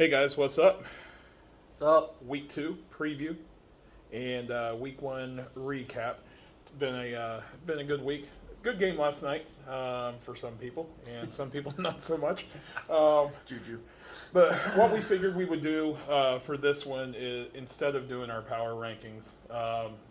Hey guys, what's up? What's up? Week 2 preview and week 1 recap. It's been a good week. Good game last night for some people, and some people not so much. Juju. But what we figured we would do for this one is instead of doing our power rankings,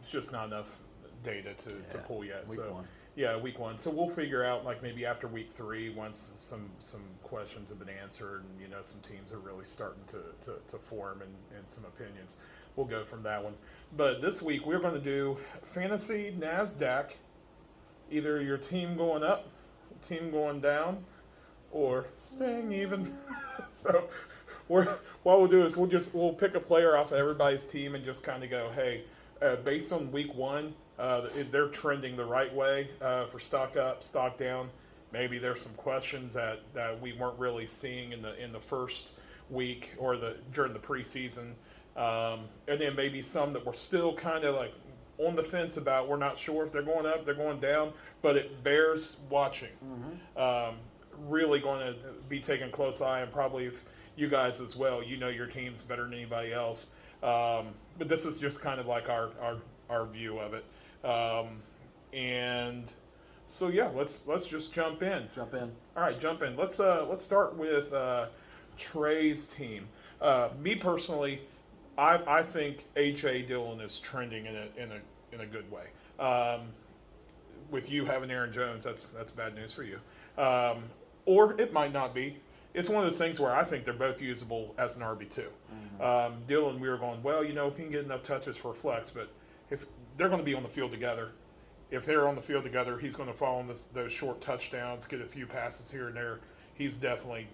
it's just not enough data to pull yet. Week So one. yeah, week 1. So we'll figure out like maybe after week 3, once some questions have been answered, and some teams are really starting to form and some opinions. We'll go from that one. But this week we're going to do fantasy Nasdaq. Either your team going up, team going down, or staying even. So what we'll do is we'll pick a player off of everybody's team and just kind of go, hey, based on week 1, they're trending the right way for stock up, stock down. Maybe there's some questions that we weren't really seeing in the first week or during the preseason, and then maybe some that we're still kind of like on the fence about. We're not sure if they're going up, they're going down, but it bears watching. Really going to be taking a close eye, and probably if you guys as well. You know your teams better than anybody else. But this is just kind of like our view of it. And so yeah, let's just jump in. Jump in. All right, jump in. Let's start with Trey's team. Me personally, I think AJ Dillon is trending in a good way. With you having Aaron Jones, that's bad news for you. Or it might not be. It's one of those things where I think they're both usable as an RB2. Dillon, we were going, well, if he can get enough touches for a flex, but if they're going to be on the field together, if they're on the field together, he's going to fall on those short touchdowns, get a few passes here and there. He's definitely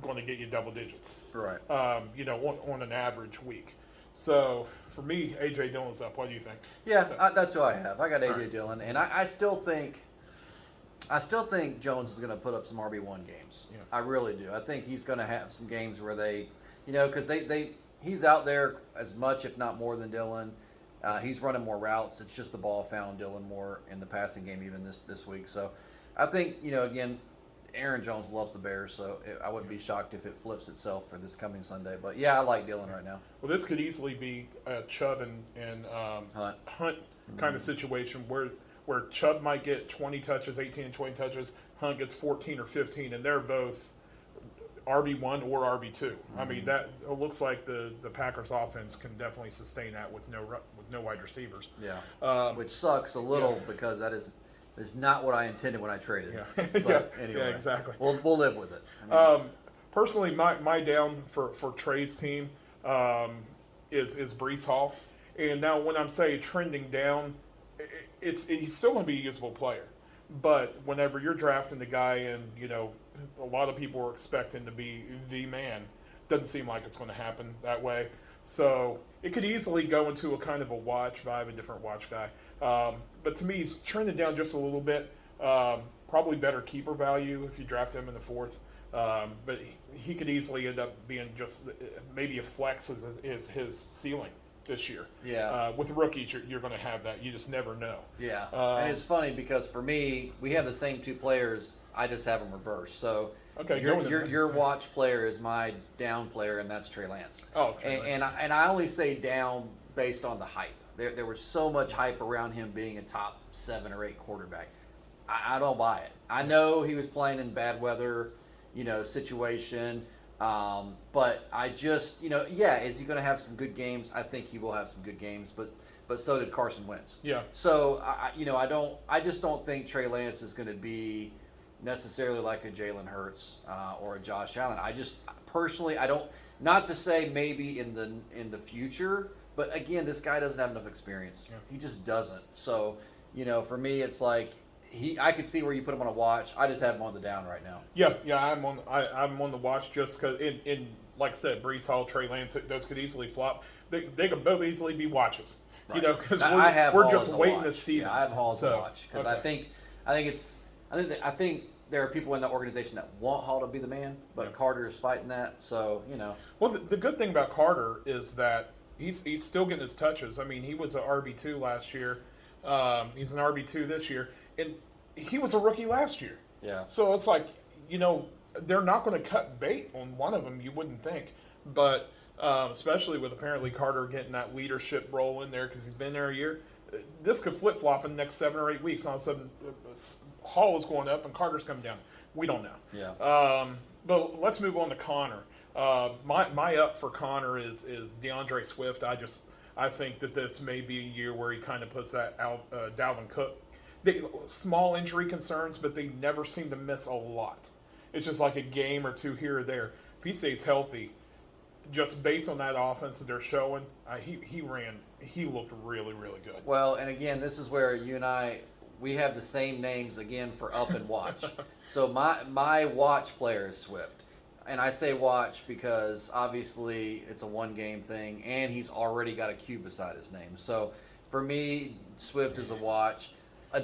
going to get you double digits. Right. On an average week. So for me, AJ Dillon's up. What do you think? Yeah, that's who I have. I got AJ right. Dillon, and I still think Jones is going to put up some RB1 games. Yeah. I really do. I think he's going to have some games where because he's out there as much, if not more, than Dillon. He's running more routes. It's just the ball found Dillon more in the passing game even this week. So I think, again, Aaron Jones loves the Bears, so I wouldn't be shocked if it flips itself for this coming Sunday. But yeah, I like Dillon right now. Well, this could easily be a Chubb and Hunt kind of situation where Chubb might get 20 touches, 18 and 20 touches. Hunt gets 14 or 15, and they're both RB1 or RB2. I mean, that it looks like the Packers offense can definitely sustain that with no wide receivers. Yeah, which sucks a little because that is not what I intended when I traded. Yeah, But anyway, yeah, exactly. We'll live with it. Personally, my down for Trey's team is Brees Hall, and now when I'm saying trending down, he's still going to be a usable player, but whenever you're drafting the guy and a lot of people are expecting to be the man, doesn't seem like it's going to happen that way. So it could easily go into a kind of a watch, but I have a different watch guy. But to me, he's trending down just a little bit. Probably better keeper value if you draft him in the 4th. But he could easily end up being just maybe a flex is his ceiling this year. Yeah. With rookies, you're going to have that. You just never know. Yeah. And it's funny because for me, we have the same two players. I just have them reversed. So okay, your watch player is my down player, and that's Trey Lance. Oh, Trey Lance. And I only say down based on the hype. There was so much hype around him being a top 7 or 8 quarterback. I don't buy it. I know he was playing in bad weather, situation. But I just, is he going to have some good games? I think he will have some good games, but so did Carson Wentz. Yeah. So I just don't think Trey Lance is going to be necessarily like a Jalen Hurts or a Josh Allen. I just personally, I don't. Not to say maybe in the future, but again, this guy doesn't have enough experience. Yeah. He just doesn't. So for me, it's like. I could see where you put him on a watch. I just have him on the down right now. Yeah, I'm on the watch just because in like I said, Brees Hall, Trey Lance, those could easily flop. They could both easily be watches. Right. Because we're we're just waiting to see them. I have Hall as a watch because okay. I think there are people in the organization that want Hall to be the man, but Carter's fighting that. So Well, the good thing about Carter is that he's still getting his touches. I mean, he was an RB2 last year. He's an RB2 this year. And he was a rookie last year. Yeah. So it's like, they're not going to cut bait on one of them. You wouldn't think, but especially with apparently Carter getting that leadership role in there because he's been there a year. This could flip flop in the next 7 or 8 weeks. All of a sudden, Hall is going up and Carter's coming down. We don't know. Yeah. But let's move on to Connor. My up for Connor is DeAndre Swift. I think that this may be a year where he kind of puts that out. Dalvin Cook. Small injury concerns, but they never seem to miss a lot. It's just like a game or two here or there. If he stays healthy, just based on that offense that they're showing, he looked really, really good. Well, and again, this is where you and I, we have the same names again for up and watch. So my watch player is Swift. And I say watch because obviously it's a one-game thing, and he's already got a Q beside his name. So for me, Swift is a watch.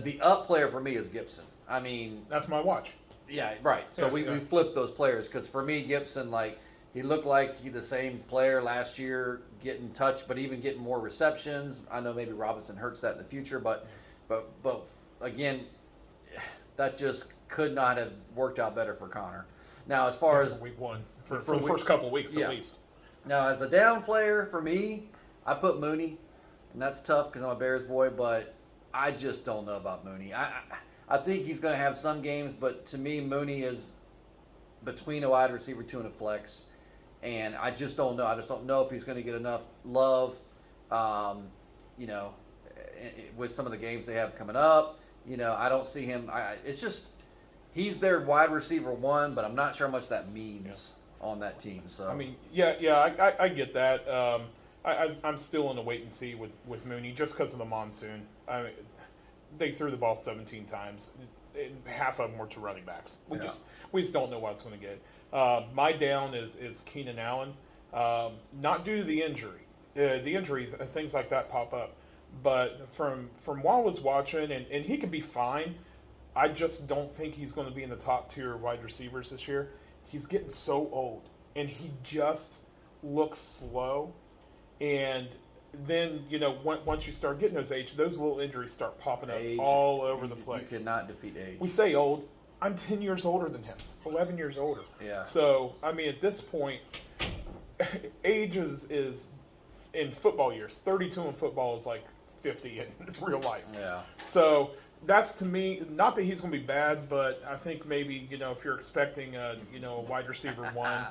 The up player for me is Gibson. I mean, that's my watch. Yeah, right. So we flipped those players because for me, Gibson, like, he looked like he the same player last year, getting touched, but even getting more receptions. I know maybe Robinson hurts that in the future, but again, that just could not have worked out better for Connor. Now, as far as week one, for the first couple of weeks at least. Now, as a down player for me, I put Mooney, and that's tough because I'm a Bears boy, but I just don't know about Mooney. I think he's going to have some games, but to me, Mooney is between a wide receiver 2 and a flex, and I just don't know. I just don't know if he's going to get enough love, with some of the games they have coming up. I don't see him. It's just he's their wide receiver 1, but I'm not sure how much that means on that team. So I mean, I get that. I'm still in a wait and see with Mooney just because of the monsoon. I mean, they threw the ball 17 times. And half of them were to running backs. We just don't know what it's going to get. My down is Keenan Allen, not due to the injury. Things like that pop up, but from what I was watching, and he can be fine. I just don't think he's going to be in the top tier of wide receivers this year. He's getting so old, and he just looks slow. And then, once you start getting those little injuries start popping up all over the place. You cannot defeat age. We say old. I'm 10 years older than him, 11 years older. Yeah. So, I mean, at this point, age is in football years. 32 in football is like 50 in real life. Yeah. So, that's to me, not that he's going to be bad, but I think maybe, if you're expecting a wide receiver 1,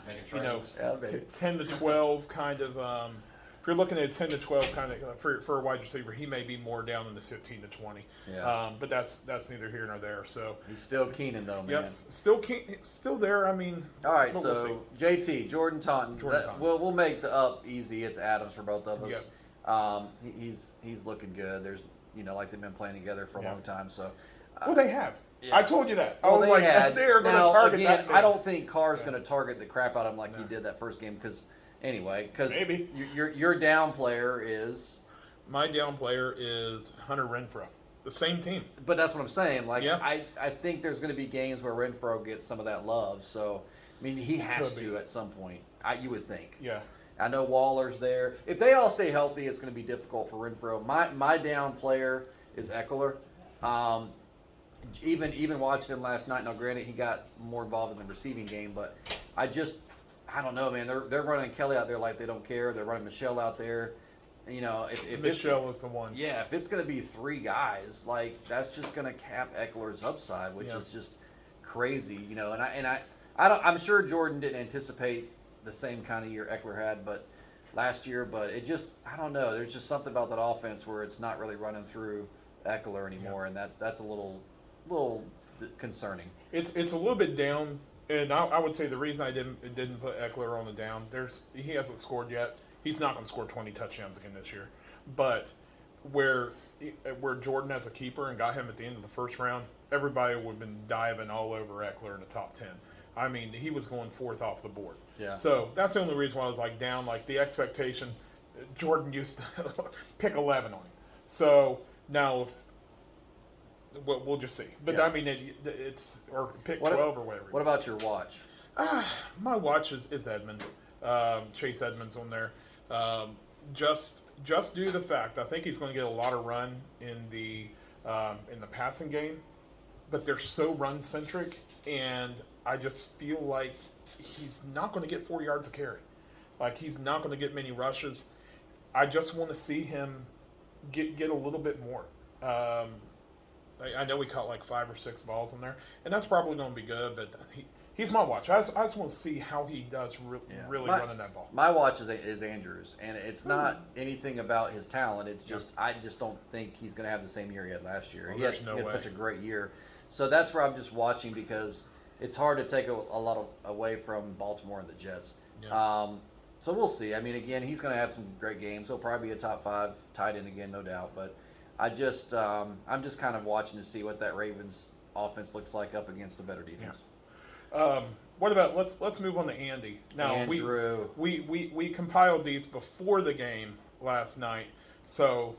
10 to 12 kind of, if you're looking at a 10 to 12 kind of for a wide receiver, he may be more down in the 15 to 20. Yeah. But that's neither here nor there. So he's still Keenan though, man. Yes, still there. I mean, all right. We'll so JT Jordan Taunton. Taunton. We'll make the up easy. It's Adams for both of us. Yep. He's looking good. There's like they've been playing together for a long time. So. Well, they have. Yeah. I told you that. Well, I was like, they're going to target that. I don't think Carr's going to target the crap out of him like he did that first game because. Anyway, because your down player is... My down player is Hunter Renfrow. The same team. But that's what I'm saying. I think there's going to be games where Renfrow gets some of that love. So, I mean, he has to at some point. You would think. Yeah. I know Waller's there. If they all stay healthy, it's going to be difficult for Renfrow. My down player is Eckler. Even watching him last night. Now, granted, he got more involved in the receiving game, but I don't know, man. They're running Kelly out there like they don't care. They're running Michelle out there. If Michelle is the one. Yeah, if it's going to be 3 guys, that's just going to cap Eckler's upside, which is just crazy. I'm sure Jordan didn't anticipate the same kind of year Eckler had, last year. But it just, I don't know. There's just something about that offense where it's not really running through Eckler anymore, and that's a little concerning. It's a little bit down. And I would say the reason I didn't put Eckler on the down, he hasn't scored yet. He's not going to score 20 touchdowns again this year. But where Jordan has a keeper and got him at the end of the first round, everybody would have been diving all over Eckler in the top 10. I mean, he was going 4th off the board. Yeah. So that's the only reason why I was down. The expectation, Jordan used to pick 11 on him. So now we'll just see. But I mean, it's or pick 12 or whatever. What about your watch? My watch is Edmonds, Chase Edmonds on there. Just due to the fact I think he's going to get a lot of run in the passing game, but they're so run centric, and I just feel like he's not going to get 4 yards a carry. Like, he's not going to get many rushes. I just want to see him get a little bit more. I know we caught like 5 or 6 balls in there, and that's probably going to be good. But he's my watch. I just want to see how he does really running that ball. My watch is Andrews, and it's not anything about his talent. It's just I just don't think he's going to have the same year he had last year. Well, he had such a great year, so that's where I'm just watching because it's hard to take a lot away from Baltimore and the Jets. Yeah. So we'll see. I mean, again, he's going to have some great games. He'll probably be a top 5 tight end again, no doubt. But I'm just kind of watching to see what that Ravens offense looks like up against a better defense. Yeah. What about let's move on to Andy. Now Andrew. we compiled these before the game last night, so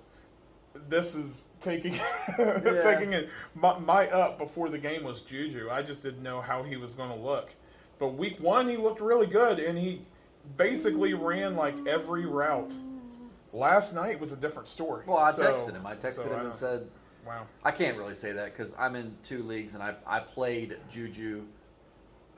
this is taking taking it. My up before the game was Juju. I just didn't know how he was going to look, but week 1 he looked really good, and he basically ran like every route. Last night was a different story. Well, I texted him. I texted him and said, "Wow." I can't really say that because I'm in 2 leagues and I played Juju.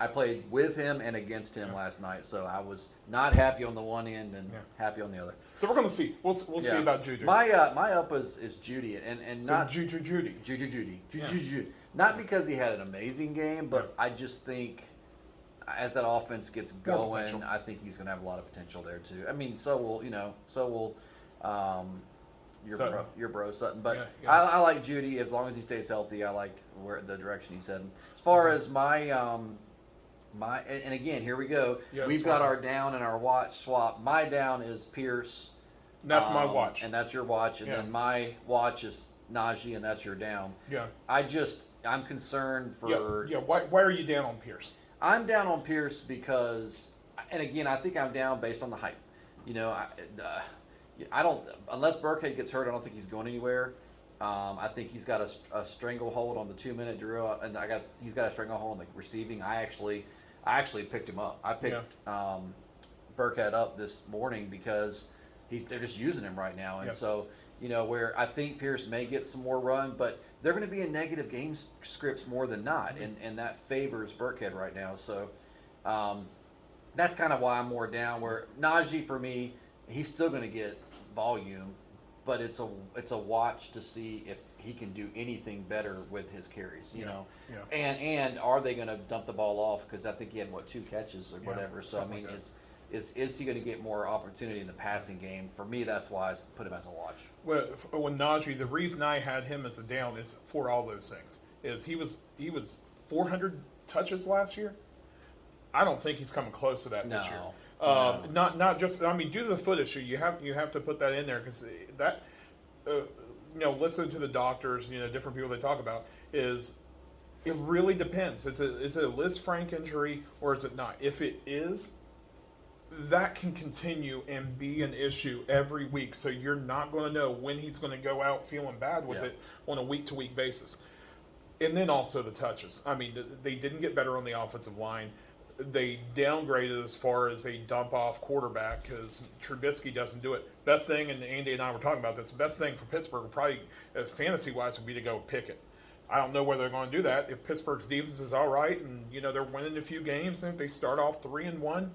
I played with him and against him last night, so I was not happy on the one end and happy on the other. So we're going to see. We'll see about Juju. My up is Judy and so not Judy. Judy. Not because he had an amazing game, but I just think as that offense gets going, I think he's going to have a lot of potential there too. I mean, so will your bro Sutton. But I like Judy as long as he stays healthy. I like the direction he's heading. As far as and again, here we go. Yeah, We've got our down and our watch swap. My down is Pierce. That's my watch. And that's your watch. And then my watch is Najee, and that's your down. Yeah. I'm concerned for... Yeah. Why are you down on Pierce? I'm down on Pierce because, and again, I think I'm down based on the hype. I don't, unless Burkhead gets hurt, I don't think he's going anywhere. I think he's got a stranglehold on the 2-minute drill, and he's got a stranglehold on the receiving. I actually picked him up. I picked Burkhead up this morning because they're just using him right now, and so where I think Pierce may get some more run, but they're going to be in negative game scripts more than not, and that favors Burkhead right now. So that's kind of why I'm more down. Where Najee for me, he's still going to get volume, but it's a watch to see if he can do anything better with his carries, and are they going to dump the ball off? Because I think he had 2 catches or whatever. So I mean, is he going to get more opportunity in the passing game? For me, that's why I put him as a watch. Well, when Najee, the reason I had him as a down is for all those things. Is he was 400 touches last year. I don't think he's coming close to that this year. No. Not just. I mean, due to the foot issue, you have to put that in there because that. Listen to the doctors. Different people they talk about is. It really depends. Is it a Liz Frank injury or is it not? If it is, that can continue and be an issue every week. So you're not going to know when he's going to go out feeling bad with it on a week-to-week basis. And then also the touches. I mean, they didn't get better on the offensive line. They downgraded as far as a dump-off quarterback because Trubisky doesn't do it. Best thing, and Andy and I were talking about this, the best thing for Pittsburgh probably fantasy-wise would be to go Pickett. I don't know whether they're going to do that. If Pittsburgh's defense is all right and, they're winning a few games and if they start off 3-1,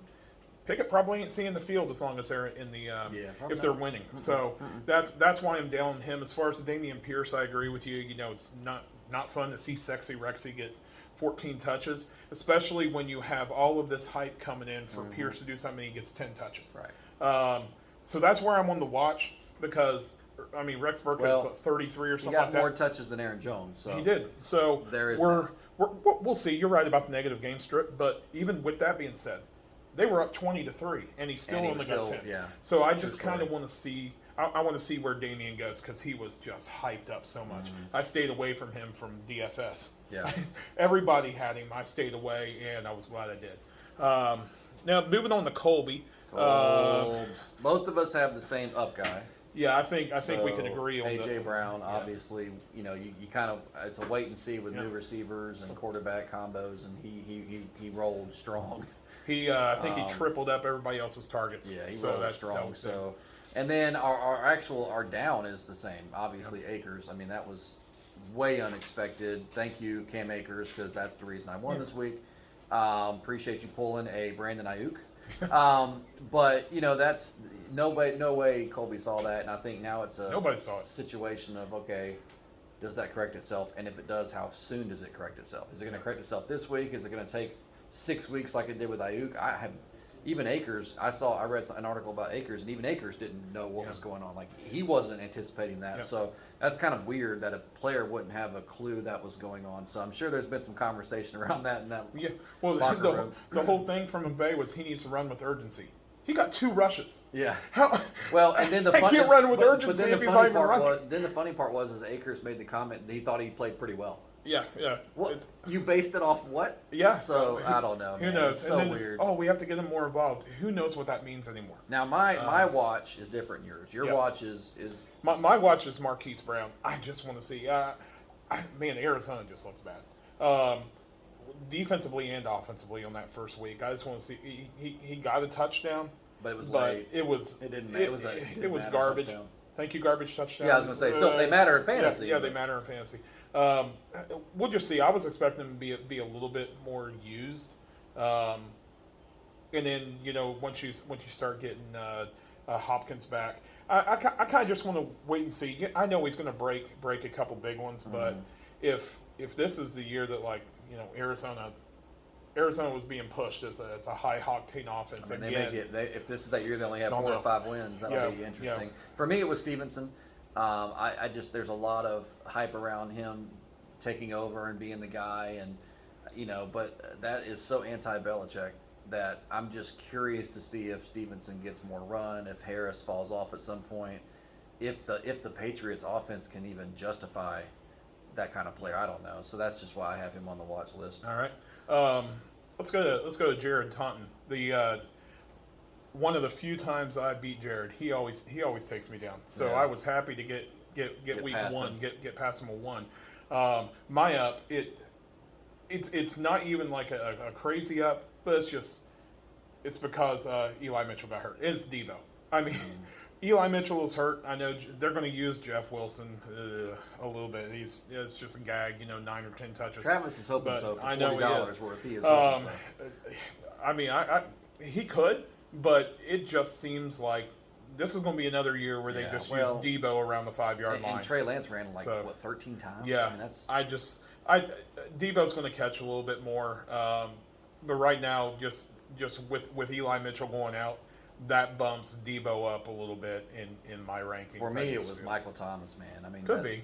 Pickett probably ain't seeing the field as long as they're in the if they're winning. So that's why I'm down on him. As far as the Dameon Pierce, I agree with you. It's not fun to see Sexy Rexy get 14 touches, especially when you have all of this hype coming in for Pierce to do something. He gets 10 touches. Right. So that's where I'm on the watch because Rex Burkhead's 33 or something like that. He got more touches than Aaron Jones. So he did. So there is we'll see. You're right about the negative game strip, but even with that being said, they were up 20-3, and he's still only got 10. Yeah. So I just kind of want to see. I want to see where Dameon goes because he was just hyped up so much. I stayed away from him from DFS. Yeah. Everybody had him. I stayed away, and I was glad I did. Now moving on to Colby. Both of us have the same up guy. Yeah, I think we can agree on A.J. Brown, obviously, you kind of, it's a wait and see with new receivers and quarterback combos, and he rolled strong. I think he tripled up everybody else's targets. Yeah, he rolled strong. So, and then our down is the same. Obviously, Akers. I mean, that was way unexpected. Thank you, Cam Akers, because that's the reason I won this week. Appreciate you pulling a Brandon Ayuk. But that's no way Colby saw that, and I think now it's a Nobody saw it. situation of, okay, does that correct itself? And if it does, how soon does it correct itself? Is it going to correct itself this week? Is it going to take 6 weeks like it did with Ayuk? Even Akers. I read an article about Akers, and even Akers didn't know what was going on. Like, he wasn't anticipating that. So that's kind of weird that a player wouldn't have a clue that was going on. So I'm sure there's been some conversation around that in that. Yeah. Well, the whole thing from McVay was he needs to run with urgency. He got 2 rushes. Yeah. How? Well, and then he can't run with urgency then if he's not even running. Then the funny part was Akers made the comment that he thought he played pretty well. Yeah. What? You based it off what? Yeah. So I don't know. Who man. knows? It's so and then, weird. Oh, we have to get him more involved. Who knows what that means anymore? Now my watch is different than yours. Your watch is my watch is Marquise Brown. I just want to see. Man, Arizona just looks bad. Defensively and offensively on that first week. I just want to see. He got a touchdown, but it was late. It didn't matter. It was garbage. Touchdown. Thank you, garbage touchdown. Yeah, I was going to say, still, they matter in fantasy. Yeah, they matter in fantasy. We'll just see. I was expecting them to be a little bit more used, and then once you start getting Hopkins back, I kind of just want to wait and see. I know he's going to break a couple big ones, but if this is the year that Arizona was being pushed as a high octane offense. I mean, if this is that year they only have 4 or 5 wins, that'll be interesting. Yeah. For me, it was Stevenson. There's a lot of hype around him taking over and being the guy, and but that is so anti-Belichick that I'm just curious to see if Stevenson gets more run, if Harris falls off at some point, if the Patriots offense can even justify that kind of player. I don't know. So that's just why I have him on the watch list. All right. Let's go to Jared Taunton. The one of the few times I beat Jared, he always takes me down. So I was happy to get week 1, get past him a 1. My up, it's not even like a crazy up, but it's because Eli Mitchell got hurt. It's Debo. I mean, Eli Mitchell is hurt. I know they're going to use Jeff Wilson a little bit. It's just a gag, 9 or 10 touches. Travis is hoping so for $40 worth. He is I mean, he could, but it just seems like this is going to be another year where they use Debo around the 5-yard line. And Trey Lance ran 13 times? Yeah. I mean, Debo's going to catch a little bit more, but right now, just with Eli Mitchell going out, that bumps Debo up a little bit in my rankings. For me, it was Michael Thomas, man. I mean, could be.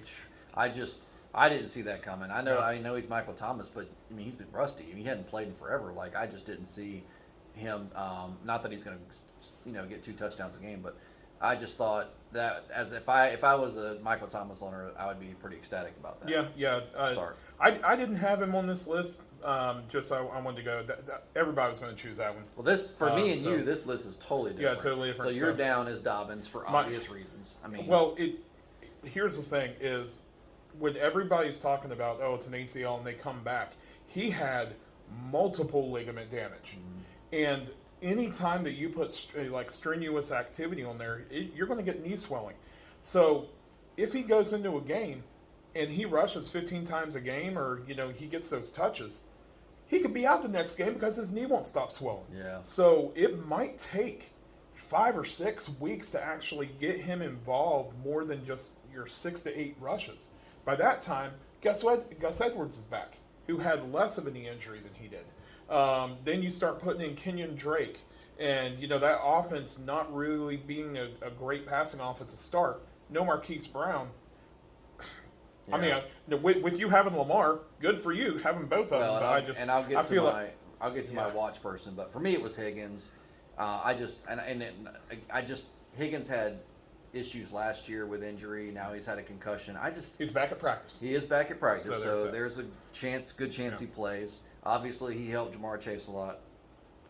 I didn't see that coming. I know he's Michael Thomas, but I mean, he's been rusty. I mean, he hadn't played in forever. Like, I just didn't see him. Not that he's going to get 2 touchdowns a game, but I just thought that as if I was a Michael Thomas owner, I would be pretty ecstatic about that. Yeah. Start. I didn't have him on this list. I wanted to go. Everybody was going to choose that one. Well, this for me and you, this list is totally different. Yeah, totally different. So you're down as Dobbins for obvious reasons. I mean, well, here's the thing: is when everybody's talking about it's an ACL and they come back, he had multiple ligament damage, and any time that you put strenuous activity on there, you're going to get knee swelling. So if he goes into a game and he rushes 15 times a game, or he gets those touches, he could be out the next game because his knee won't stop swelling. Yeah. So it might take 5 or 6 weeks to actually get him involved more than just your 6 to 8 rushes. By that time, guess what? Gus Edwards is back, who had less of a knee injury than he did. Then you start putting in Kenyon Drake, and that offense not really being a great passing offense to start. No Marquise Brown. Yeah. I mean, with you having Lamar, good for you having both of them. But I'll get to my watch person, but for me it was Higgins. Higgins had issues last year with injury. Now he's had a concussion. He's back at practice. He is back at practice, so there's a good chance he plays. Obviously, he helped Jamar Chase a lot.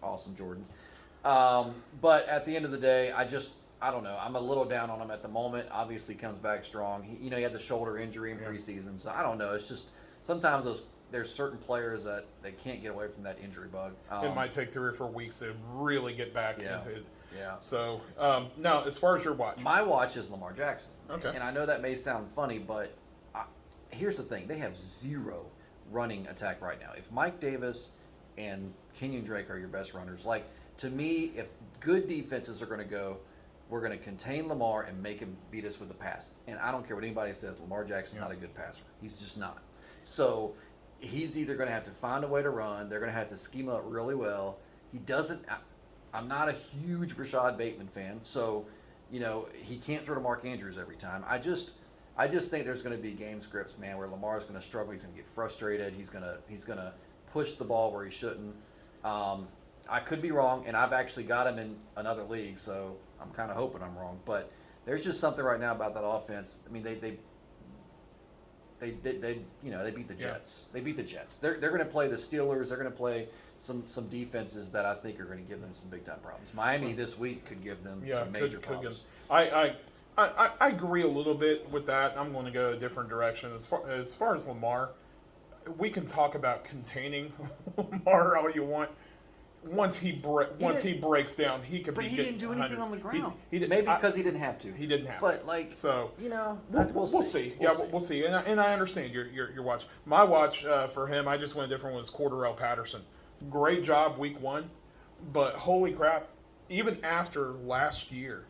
Awesome, Jordan. But at the end of the day, I don't know. I'm a little down on him at the moment. Obviously, comes back strong. He had the shoulder injury in preseason, so I don't know. It's just sometimes there's certain players that they can't get away from that injury bug. It might take 3 or 4 weeks to really get back into it. Yeah. So now, as far as your watch, my watch is Lamar Jackson. Okay. And I know that may sound funny, but here's the thing: they have zero running attack right now. If Mike Davis and Kenyon Drake are your best runners, like to me, if good defenses are going to go, we're going to contain Lamar and make him beat us with the pass. And I don't care what anybody says, Lamar Jackson's not a good passer. He's just not. So he's either going to have to find a way to run. They're going to have to scheme up really well. He doesn't. I'm not a huge Rashad Bateman fan, so he can't throw to Mark Andrews every time. I just think there's going to be game scripts, man, where Lamar's going to struggle. He's going to get frustrated. He's going to push the ball where he shouldn't. I could be wrong, and I've actually got him in another league, so I'm kind of hoping I'm wrong. But there's just something right now about that offense. I mean, they beat the Jets. They beat the Jets. They're going to play the Steelers. They're going to play some defenses that I think are going to give them some big time problems. Miami this week could give them some major problems. I agree a little bit with that. I'm going to go a different direction. As far as Lamar, we can talk about containing Lamar all you want. Once he breaks down, he could be. But he didn't do anything on the ground. He did, maybe because he didn't have to. He didn't have to. But we'll see. We'll see. And I understand your watch. My watch for him, I just went different. Was Cordarrelle Patterson. Great job week 1, but holy crap! Even after last year,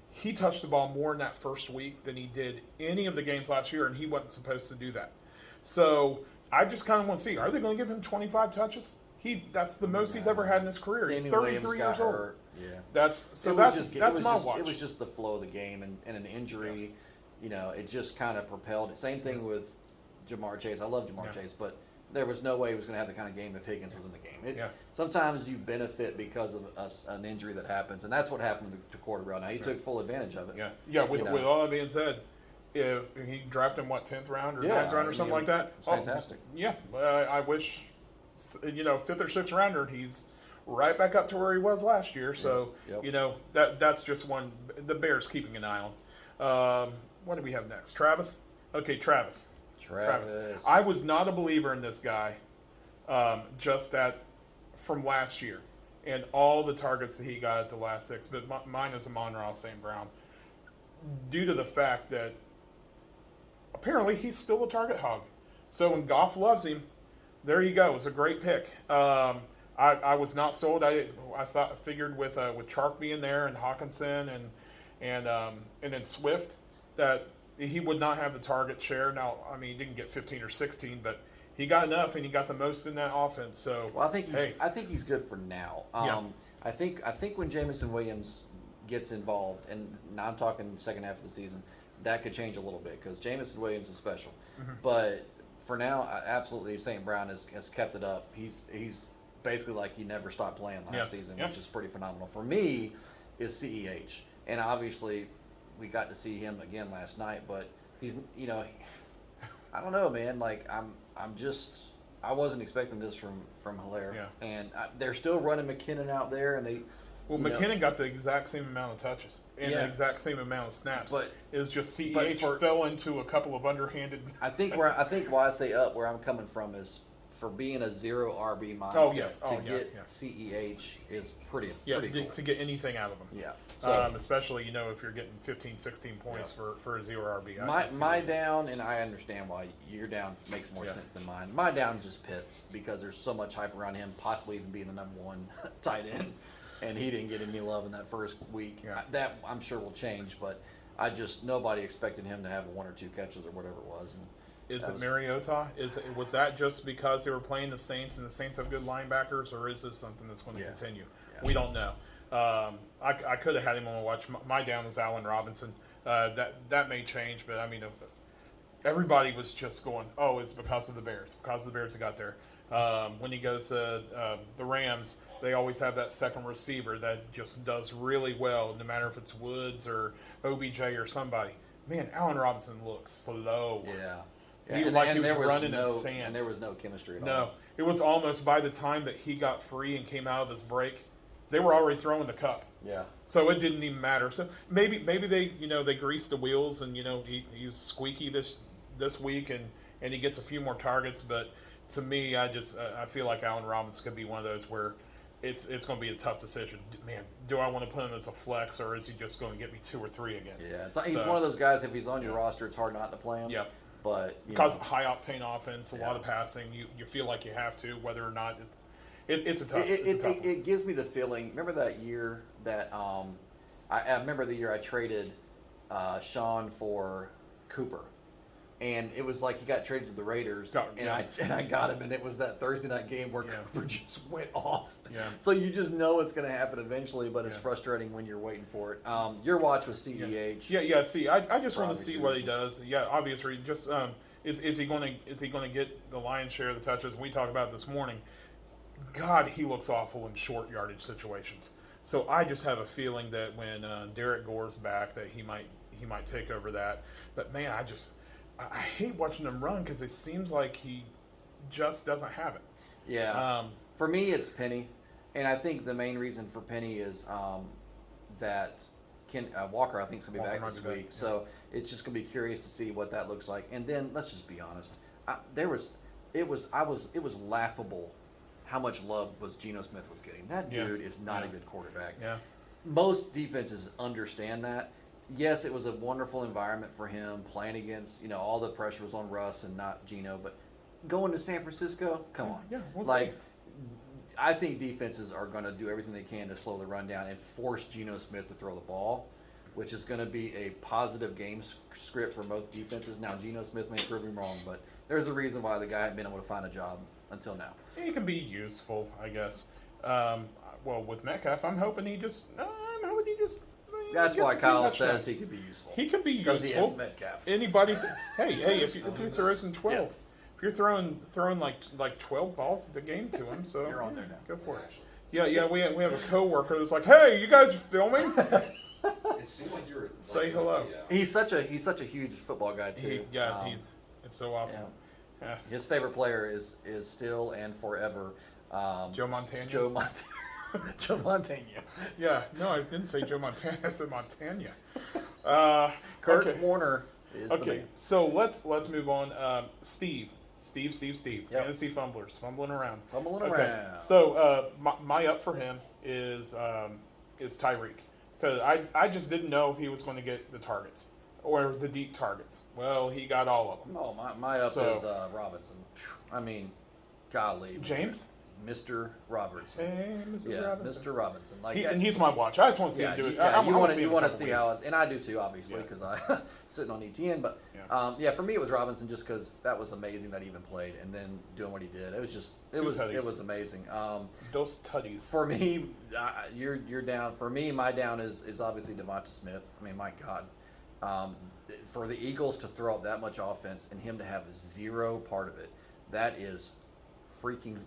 he touched the ball more in that first week than he did any of the games last year, and he wasn't supposed to do that. So I just kind of want to see: are they going to give him 25 touches? That's the most he's ever had in his career. He's 33 years old. Yeah, that's my watch. It was just the flow of the game and an injury. Yeah. It just kind of propelled it. Same thing with Jamar Chase. I love Jamar Chase, but there was no way he was going to have the kind of game if Higgins was in the game. Sometimes you benefit because of an injury that happens, and that's what happened to Cordarrelle. Now he took full advantage of it. Yeah. With all that being said, if he drafted him 10th round or 9th round or something like that. It's fantastic. Yeah, I wish. 5th or 6th rounder, he's right back up to where he was last year. So, that's just one. The Bears keeping an eye on. What do we have next? Travis? Okay, Travis. I was not a believer in this guy from last year and all the targets that he got at the last 6. But mine is Amon-Ra St. Brown due to the fact that apparently he's still a target hog. So when Goff loves him, there you go. It was a great pick. I was not sold. I figured with Chark being there and Hawkinson and then Swift that he would not have the target share. Now, I mean, he didn't get 15 or 16, but he got enough and he got the most in that offense. So I think he's good for now. I think when Jameson Williams gets involved, and now I'm talking second half of the season, that could change a little bit because Jameson Williams is special, but. For now, absolutely, St. Brown has kept it up. He's basically like he never stopped playing last season, which is pretty phenomenal. For me, is CEH, and obviously we got to see him again last night. But he's, I don't know, man. Like I wasn't expecting this from Hilaire, and they're still running McKinnon out there, and they. Well, McKinnon got the exact same amount of touches and the exact same amount of snaps. But it was just CEH fell into a couple of underhanded. I think why I say up where I'm coming from is for being a 0 RB mindset. To get CEH is pretty cool. To get anything out of him. Yeah. So, especially if you're getting 15, 16 points for a 0 RB. My down, and I understand why your down makes more sense than mine. My down is just Pitts because there's so much hype around him, possibly even being the number 1 tight end. And he didn't get any love in that first week. Yeah. That I'm sure will change, but nobody expected him to have 1 or 2 catches or whatever it was. And is it Mariota? Was that just because they were playing the Saints and the Saints have good linebackers, or is this something that's going to continue? Yeah. We don't know. I could have had him on my watch. My down was Allen Robinson. That may change, but I mean, everybody was just going, "Oh, it's because of the Bears. Because of the Bears that got there." When he goes to the Rams, they always have that second receiver that just does really well, no matter if it's Woods or OBJ or somebody. Man, Allen Robinson looks slow. Yeah. He was running in sand. And there was no chemistry at all. No. It was almost by the time that he got free and came out of his break, they were already throwing the cup. Yeah. So it didn't even matter. So maybe they they greased the wheels and he was squeaky this week and he gets a few more targets, but to me I feel like Allen Robinson could be one of those where it's going to be a tough decision. Man, do I want to put him as a flex, or is he just going to get me 2 or 3 again? Yeah, he's one of those guys, if he's on your roster, it's hard not to play him. Yep. But because high octane offense, a lot of passing, you feel like you have to, whether or not it's a tough. It gives me the feeling. Remember that year that I remember the year I traded Sean for Cooper. And it was like he got traded to the Raiders, and I got him, and it was that Thursday night game where Cooper just went off. Yeah. So you just know it's going to happen eventually, but it's frustrating when you're waiting for it. Your watch was CEH. Yeah. See, I just want to see what he does. Yeah, obviously, just is he going to get the lion's share of the touches? We talked about it this morning. God, he looks awful in short yardage situations. So I just have a feeling that when Derek Gore's back, that he might take over that. But man, I hate watching him run because it seems like he just doesn't have it. Yeah. For me, it's Penny, and I think the main reason for Penny is that Walker, I think, is going to be back this week. So it's just going to be curious to see what that looks like. And then let's just be honest, it was laughable how much love Geno Smith was getting. That dude is not a good quarterback. Yeah. Most defenses understand that. Yes, it was a wonderful environment for him playing against, all the pressure was on Russ and not Geno, but going to San Francisco, come on. Yeah, we'll see. See. I think defenses are going to do everything they can to slow the run down and force Geno Smith to throw the ball, which is going to be a positive game script for both defenses. Now, Geno Smith may prove him wrong, but there's a reason why the guy hadn't been able to find a job until now. He can be useful, I guess. Well, with Metcalf, I'm hoping he just. That's why Kyle says he could be useful. He could be useful. Because he has Metcalf. Anybody? Hey, if you throw in 12, yes. If you're throwing like 12 balls a game to him, so you're on there now. Go for it. Yeah. We have a coworker that's like, hey, you guys filming? It seemed like you were. Say hello. He's such a huge football guy too. It's so awesome. Yeah. His favorite player is still and forever Joe Montana. Joe Montana. Yeah, no, I didn't say Joe Montana. I said Montana. Kurt Warner is okay. So let's move on. Steve. Yep. Fantasy fumblers, fumbling around. So my up for him is Tyreek, because I just didn't know if he was going to get the targets or the deep targets. Well, he got all of them. No, my up is Robinson. I mean, golly. James. Mr. Robertson. Hey, Robinson. Mr. Robinson. And he's my watch. I just want to see him do it. You want to see how, and I do too, obviously, because I sitting on ETN. But for me, it was Robinson just because that was amazing that he even played, and then doing what he did, it was just it was amazing. Those tutties. For me, you're down. For me, my down is obviously Devonta Smith. I mean, my God, for the Eagles to throw up that much offense and him to have zero part of it, that is freaking.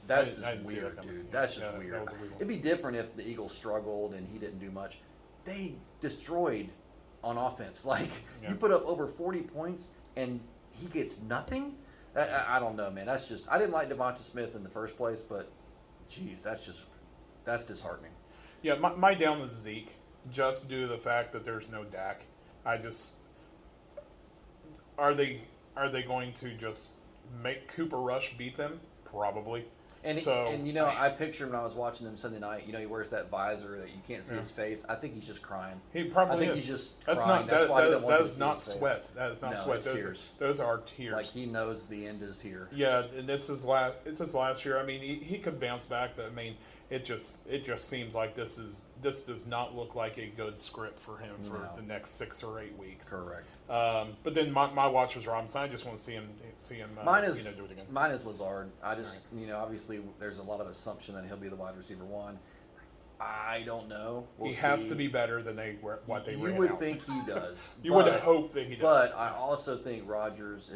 That's just weird, dude. That's just weird. It'd be different if the Eagles struggled and he didn't do much. They destroyed on offense. You put up over 40 points and he gets nothing? I don't know, man. That's just – I didn't like Devonta Smith in the first place, but, geez, that's disheartening. Yeah, my down is Zeke, just due to the fact that there's no Dak. Are they going to just make Cooper Rush beat them? Probably. And I picture him when I was watching them Sunday night. He wears that visor that you can't see his face. I think he's just crying. He probably I think is. he's just That's crying. That is not sweat. That is not sweat. Tears. Those are tears. Like he knows the end is here. Yeah, and it's his last year. I mean, he could bounce back, but I mean, it just seems like this does not look like a good script for him for the next 6 or 8 weeks. Correct. But then my watch was Robinson. I just want to see him mine is, do it again. Mine is Lazard. I just obviously there's a lot of assumption that he'll be the wide receiver one. I don't know. He has to be better than what they ran out. You would think he does. You would hope that he does. But I also think Rodgers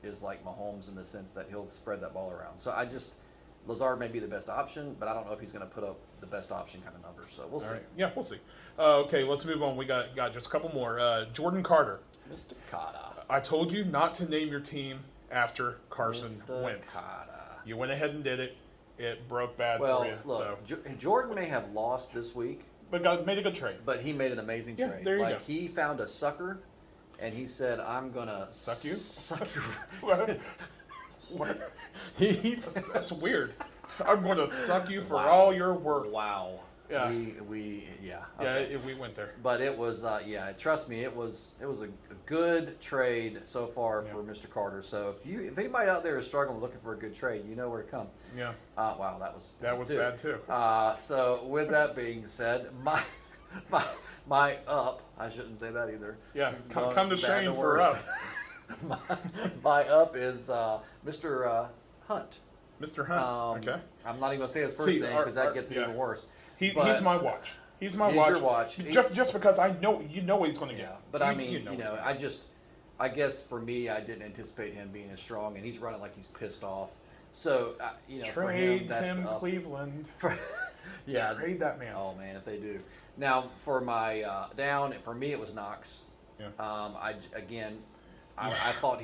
is like Mahomes in the sense that he'll spread that ball around. So Lazard may be the best option, but I don't know if he's going to put up the best option kind of numbers. So we'll see. Right. Yeah, we'll see. Okay, let's move on. We got just a couple more. Jordan Carter. Mr. Carter. I told you not to name your team after Carson Wentz. Carter. You went ahead and did it. It broke bad for you. Look, Jordan may have lost this week, but made a good trade. But he made an amazing trade. There you go. He found a sucker, and he said, "I'm gonna suck you." Suck you. What? That's weird. I'm going to suck you for all your worth. Wow. Yeah. We okay. We went there. But it was, trust me, it was a good trade so far for Mr. Carter. So if anybody out there is struggling looking for a good trade, you know where to come. Yeah. Wow, that was bad too. So with that being said, my up, I shouldn't say that either. Yeah, come to Shane for up. my up is Mr. Hunt. Mr. Hunt. Okay. I'm not even gonna say his first name because that gets even worse. He's my watch. He's my He's watch. your watch. Just because I know he's going to get. But I mean, I guess for me, I didn't anticipate him being as strong, and he's running like he's pissed off. So trade for him, that's him, Cleveland. Trade that man. Oh man, if they do. Now for my down, for me it was Knox. Yeah. I thought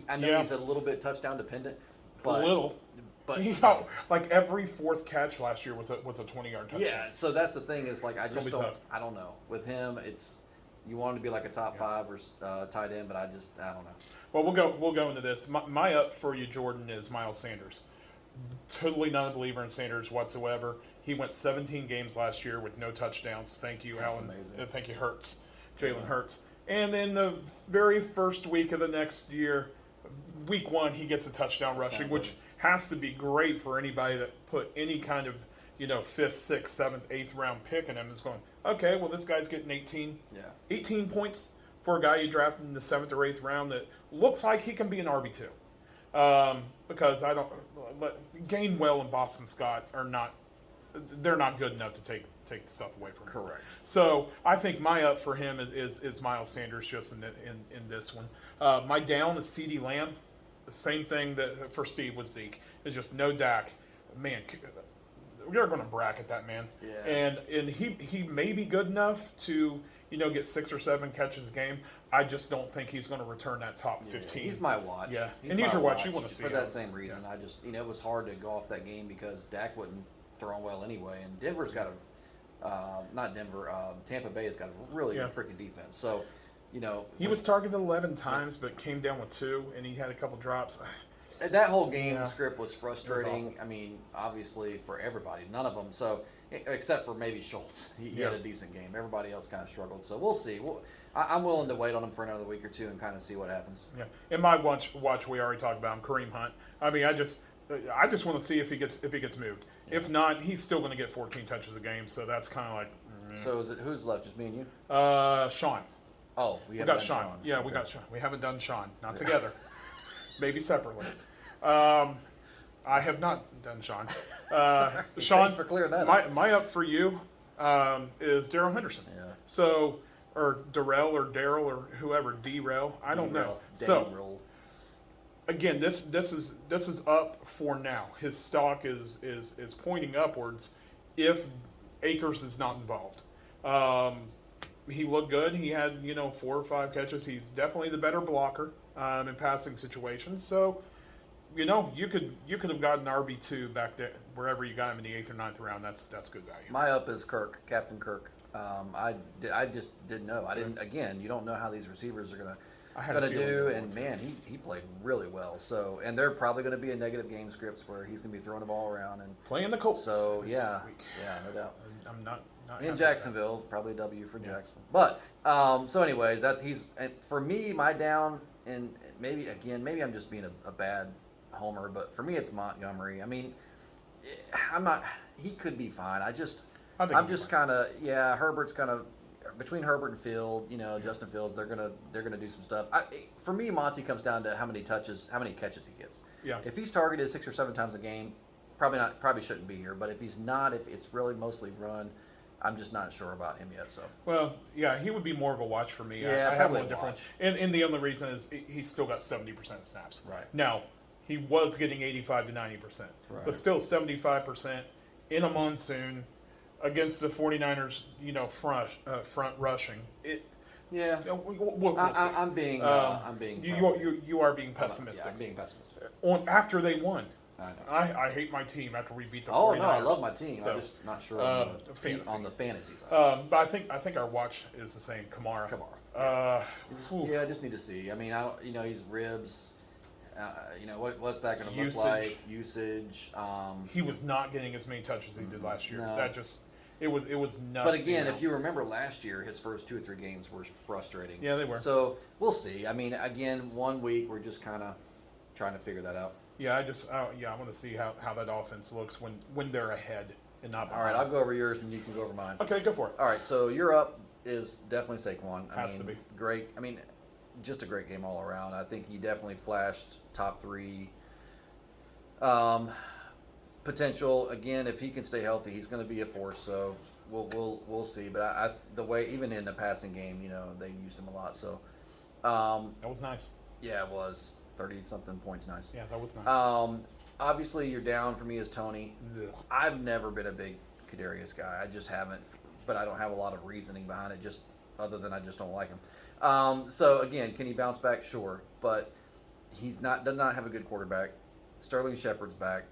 I know he's a little bit touchdown dependent, but a little. But he got, like every fourth catch last year was a 20-yard touchdown. Yeah, so that's the thing is like I don't know. With him, it's you want him to be like a top 5 or tight end, but I don't know. Well, we'll go into this. My up for you, Jordan, is Miles Sanders. Totally not a believer in Sanders whatsoever. He went 17 games last year with no touchdowns. Thank you, That's Alan. amazing. Thank you, Jalen Hurts. And then the very first week of the next year, week 1, he gets a touchdown rushing, which has to be great for anybody that put any kind of 5th, 6th, 7th, 8th round pick in him. Is going, okay, well, this guy's getting 18 points for a guy you drafted in the 7th or 8th round that looks like he can be an RB2. Because Gainwell and Boston Scott they're not good enough to take the stuff away from him. Correct. So I think my up for him is Miles Sanders just in this one. My down is CeeDee Lamb. The same thing that for Steve with Zeke. It's just no Dak. Man, we're going to bracket that man. Yeah. And he may be good enough to get 6 or 7 catches a game. I just don't think he's going to return that top 15. He's my watch. Yeah, he's your watch. You want to see for him. that same reason. I just it was hard to go off that game because Dak wasn't throwing well anyway, and Denver's got Tampa Bay has got a really good freaking defense. So, he was targeted 11 times, but came down with 2, and he had a couple drops. That whole game script was frustrating. I mean, obviously for everybody, none of them. So, except for maybe Schultz, he had a decent game. Everybody else kind of struggled. So we'll see. I'm willing to wait on him for another week or 2 and kind of see what happens. Yeah, in my watch we already talked about him, Kareem Hunt. I mean, I just want to see if he gets moved. Yeah. If not, he's still going to get 14 touches a game. So that's kind of like. So who's left? Just me and you? Sean. Oh, we got Sean. Yeah, we got Sean. We haven't done Sean. Not together. Maybe separately. I have not done Sean. Sean, thanks for clearing that up. My up for you is Darrell Henderson. Yeah. So, or Darrell or Daryl or whoever, D-Rail. I don't know. So, again, this is up for now. His stock is pointing upwards if Akers is not involved. He looked good. He had 4 or 5 catches. He's definitely the better blocker in passing situations. So, you could have gotten RB2 back there wherever you got him in the 8th or 9th round. That's good value. My up is Captain Kirk. I just didn't know. I didn't. Again, you don't know how these receivers are gonna do, and man, he played really well. So, and they're probably going to be a negative game scripts where he's going to be throwing the ball around and playing the Colts. So yeah, no doubt. I'm not in Jacksonville, probably a W for Jacksonville. But so, anyways, and for me, my down, and maybe I'm just being a bad homer, but for me, it's Montgomery. I mean, I'm not. He could be fine. I'm just kind of Herbert's kind of between Herbert and Field. Justin Fields. They're gonna do some stuff. For me, Monty comes down to how many catches he gets. Yeah. If he's targeted 6 or 7 times a game, probably shouldn't be here. But if he's not, if it's really mostly run, I'm just not sure about him yet. So. Well, yeah, he would be more of a watch for me. Yeah, I have probably one different. watch. And the only reason is he's still got 70% of snaps. Right. Now, he was getting 85 to 90%, but still 75% in a monsoon against the 49ers. Front rushing. Yeah. We'll see. I'm being. You are being pessimistic. I'm being pessimistic. After they won. I know. I hate my team after we beat the 49ers. Oh no, I love my team. So, I'm just not sure on the fantasy side. But I think our watch is the same. Kamara. I just need to see. I mean, he's ribs. What's that going to look like? Usage. He was not getting as many touches as he did last year. No. That just It was nuts. But again, if you remember last year, his first 2 or 3 games were frustrating. Yeah, they were. So we'll see. I mean, again, 1 week we're just kind of trying to figure that out. Yeah, I want to see how that offense looks when they're ahead and not All behind. right, I'll go over yours and you can go over mine. Okay, go for it. All right, so you're up is definitely Saquon. Has to be. Great. I mean, just a great game all around. I think he definitely flashed top 3 potential. Again, if he can stay healthy, he's going to be a force. So we'll see. But the way, even in the passing game, they used him a lot. So That was nice. yeah, it was 30-something points. Nice. Yeah, that was nice. Obviously, you're down for me as Tony. Ugh. I've never been a big Kadarius guy. I just haven't, but I don't have a lot of reasoning behind it, just other than I just don't like him. So again, can he bounce back? Sure, but does not have a good quarterback. Sterling Shepard's back.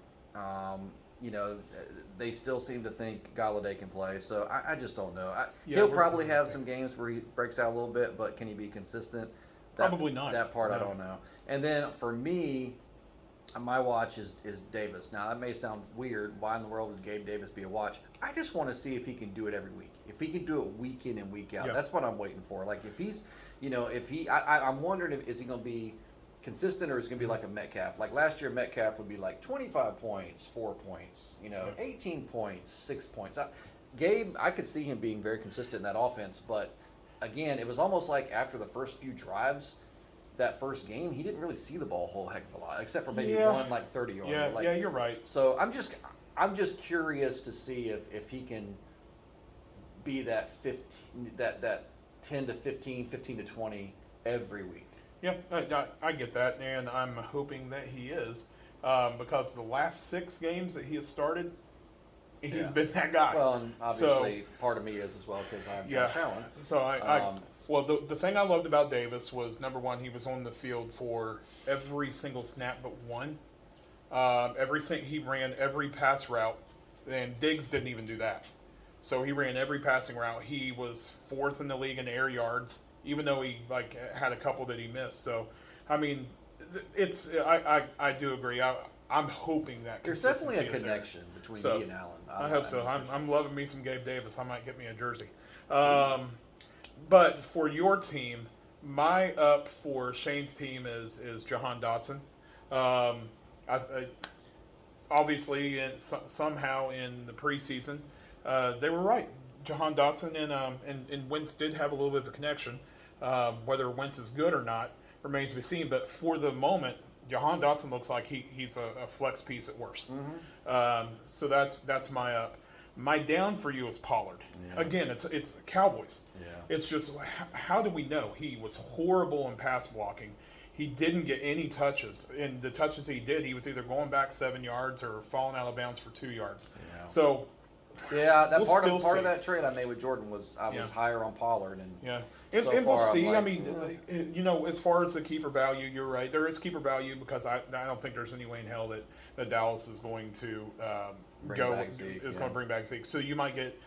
They still seem to think Galladay can play, so I just don't know. He'll probably have some games where he breaks out a little bit, but can he be consistent? Probably not. That part No. I don't know. And then for me, my watch is Davis. Now that may sound weird. Why in the world would Gabe Davis be a watch? I just want to see if he can do it every week. If he can do it week in and week out, Yeah. that's what I'm waiting for. Like if he's, I'm wondering is he going to be consistent or is it going to be like a Metcalf? Like last year, Metcalf would be like 25 points, 4 points, 18 points, 6 points. Gabe, I could see him being very consistent in that offense, but again, it was almost like after the first few drives, that first game, he didn't really see the ball a whole heck of a lot, except for maybe one 30-yard. Yeah, you're right. So I'm just curious to see if he can be that 10 to 15, 15 to 20 every week. Yeah, I get that, and I'm hoping that he is, because the last 6 games that he has started, he's been that guy. Well, and obviously part of me is as well because I'm Josh Allen. So well, the thing I loved about Davis was, number one, he was on the field for every single snap but one. He ran every pass route, and Diggs didn't even do that. So he ran every passing route. He was 4th in the league in air yards, even though he had a couple that he missed. So, I mean, I do agree. I'm hoping that there's consistency definitely a connection between me and Allen. I hope so. I'm loving me some Gabe Davis. I might get me a jersey. But for your team, my up for Shane's team is Jahan Dotson. Obviously, somehow in the preseason, they were right. Jahan Dotson and Wentz did have a little bit of a connection. Whether Wentz is good or not remains to be seen. But for the moment, Jahan Dotson looks like he's a flex piece at worst. Mm-hmm. So that's my up. My down for you is Pollard. Yeah. Again, it's Cowboys. Yeah. It's just, how do we know? He was horrible in pass blocking. He didn't get any touches. And the touches he did, he was either going back 7 yards or falling out of bounds for 2 yards. Yeah. So, yeah, that we'll part still of see. that trade I made with Jordan was I was higher on Pollard, and yeah. So And we'll far, I'm see. like, I mean, as far as the keeper value, you're right. There is keeper value because I don't think there's any way in hell that Dallas is going to Bring back Zeke, going to bring back Zeke. So you might get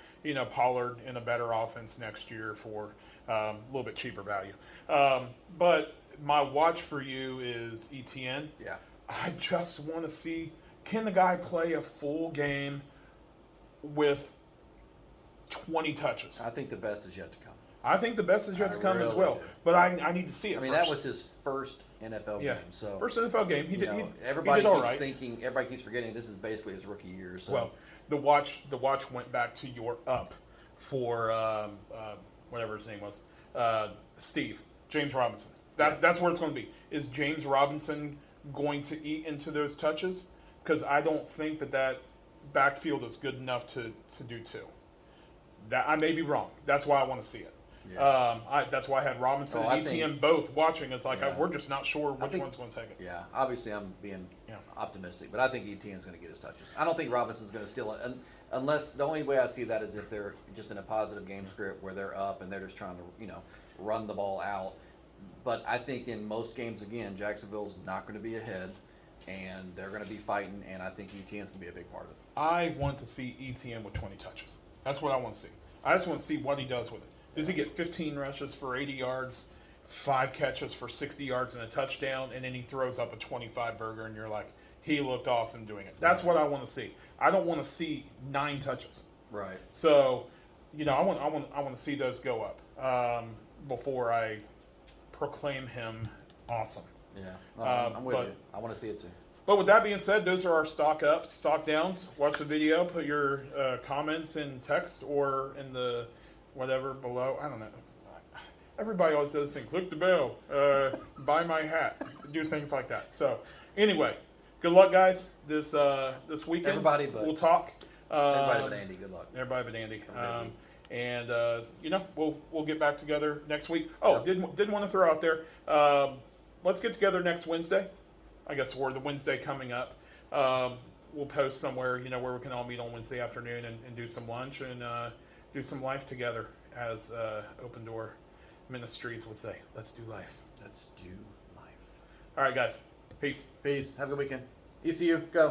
Pollard in a better offense next year for a little bit cheaper value. But my watch for you is ETN. yeah. I just want to see, can the guy play a full game with 20 touches? I think the best is yet to come. I think the best is yet to come as really well. do. But I need to see it I mean, first. that was his first NFL game. So first NFL game. He did everybody all keeps right. thinking, everybody keeps forgetting this is basically his rookie year. So Well, the watch went back to your up for whatever his name was, Steve James Robinson. That's where it's going to be. Is James Robinson going to eat into those touches? Because I don't think that backfield is good enough to do two. That I may be wrong. That's why I want to see it. Yeah. That's why I had Robinson I and ETN think- both watching. It's like Yeah. we're just not sure which think- one's going to take it. yeah, obviously I'm being Yeah. optimistic, but I think ETN's going to get his touches. I don't think Robinson's going to steal it, unless the only way I see that is if they're just in a positive game script where they're up and they're just trying to run the ball out. But I think in most games, again, Jacksonville's not going to be ahead, and they're going to be fighting, and I think ETN's going to be a big part of it. I want to see ETN with 20 touches. That's what I want to see. I just want to see what he does with it. Does he get 15 rushes for 80 yards, 5 catches for 60 yards and a touchdown, and then he throws up a 25 burger, and you're like, he looked awesome doing it. That's what I want to see. I don't want to see 9 touches. Right. So, I want to see those go up before I proclaim him awesome. Yeah. No, I'm with you. I want to see it too. But with that being said, those are our stock ups, stock downs. Watch the video, put your comments in text or in the whatever below. I don't know. Everybody always does things. Click the bell, buy my hat, do things like that. So anyway, good luck, guys. This weekend, Everybody but we'll talk. everybody but Andy. Good luck. Everybody but Andy. And we'll get back together next week. Oh, Yep. did want to throw out there. Let's get together next Wednesday. I guess we're the Wednesday coming up. We'll post somewhere, where we can all meet on Wednesday afternoon and do some lunch and do some life together, as Open Door Ministries would say. Let's do life. Let's do life. All right, guys. Peace. Peace. Have a good weekend. ECU, go.